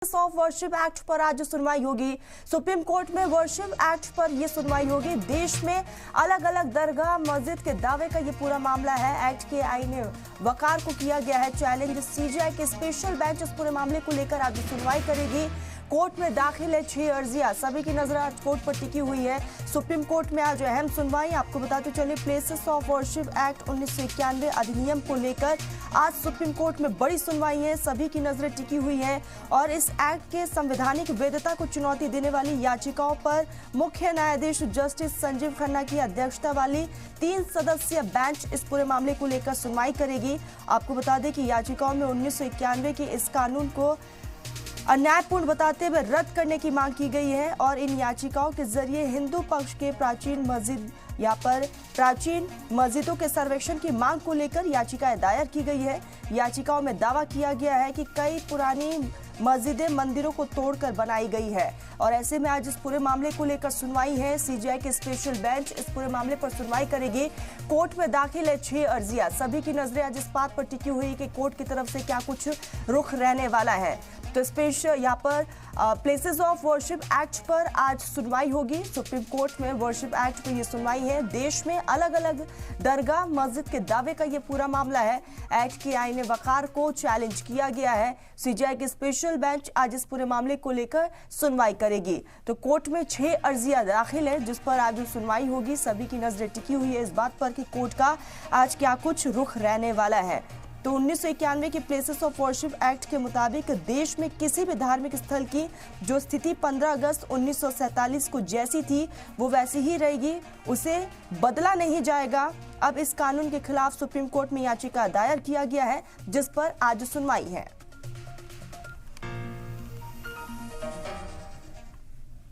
Of worship act पर आज सुनवाई होगी। सुप्रीम कोर्ट में वर्शिप एक्ट पर यह सुनवाई होगी। देश में अलग अलग दरगाह मस्जिद के दावे का ये पूरा मामला है। एक्ट के आईने वकार को किया गया है चैलेंज। सीजीआई के स्पेशल बेंच इस पूरे मामले को लेकर आज सुनवाई करेगी। कोर्ट में दाखिल है 6 अर्जियां। सभी की नजर आज कोर्ट पर टिकी हुई है। सुप्रीम कोर्ट में आज अहम सुनवाई। आपको बताते चले प्लेसेस ऑफ वर्शिप एक्ट 1991 अधिनियम को लेकर आज सुप्रीम कोर्ट में बड़ी सुनवाई है। सभी की नजरें टिकी हुई हैं और इस एक्ट के संवैधानिक वैधता को चुनौती देने वाली याचिकाओं पर मुख्य न्यायाधीश जस्टिस संजीव खन्ना की अध्यक्षता वाली 3 सदस्यीय बेंच इस पूरे मामले को लेकर सुनवाई करेगी। आपको बता दें कि याचिकाओं में 1991 के इस कानून को अन्यायपूर्ण बताते हुए रद्द करने की मांग की गई है और इन याचिकाओं के जरिए हिंदू पक्ष के प्राचीन मस्जिदों के सर्वेक्षण की मांग को लेकर याचिकाएं दायर की गई है। याचिकाओं में दावा किया गया है कि कई पुरानी मस्जिदें मंदिरों को तोड़कर बनाई गई है और ऐसे में आज इस पूरे मामले को लेकर सुनवाई है। सीजीआई के स्पेशल बेंच इस पूरे मामले पर सुनवाई करेगी। कोर्ट में दाखिल है 6 अर्जियां। सभी की नजरें आज इस बात पर टिकी हुई कि कोर्ट की तरफ से क्या कुछ रुख रहने वाला है। तो स्पेशल यहाँ पर प्लेसेस ऑफ वर्शिप एक्ट पर आज सुनवाई होगी। सुप्रीम कोर्ट में वर्शिप एक्ट पर यह सुनवाई है। देश में अलग अलग दरगाह मस्जिद के दावे का ये पूरा मामला है। एक्ट के आईने वकार को चैलेंज किया गया है। सीजीआई की स्पेशल बेंच आज इस पूरे मामले को लेकर सुनवाई करेगी। तो कोर्ट में 6 अर्जियां दाखिल है जिस पर आज सुनवाई होगी। सभी की नजरें टिकी हुई है इस बात पर कि कोर्ट का आज क्या कुछ रुख रहने वाला है। तो 1991 के प्लेसेस ऑफ वर्शिप एक्ट के मुताबिक देश में किसी भी धार्मिक स्थल की जो स्थिति 15 अगस्त 1947 को जैसी थी वो वैसी ही रहेगी, उसे बदला नहीं जाएगा। अब इस कानून के खिलाफ सुप्रीम कोर्ट में याचिका दायर किया गया है जिस पर आज सुनवाई है।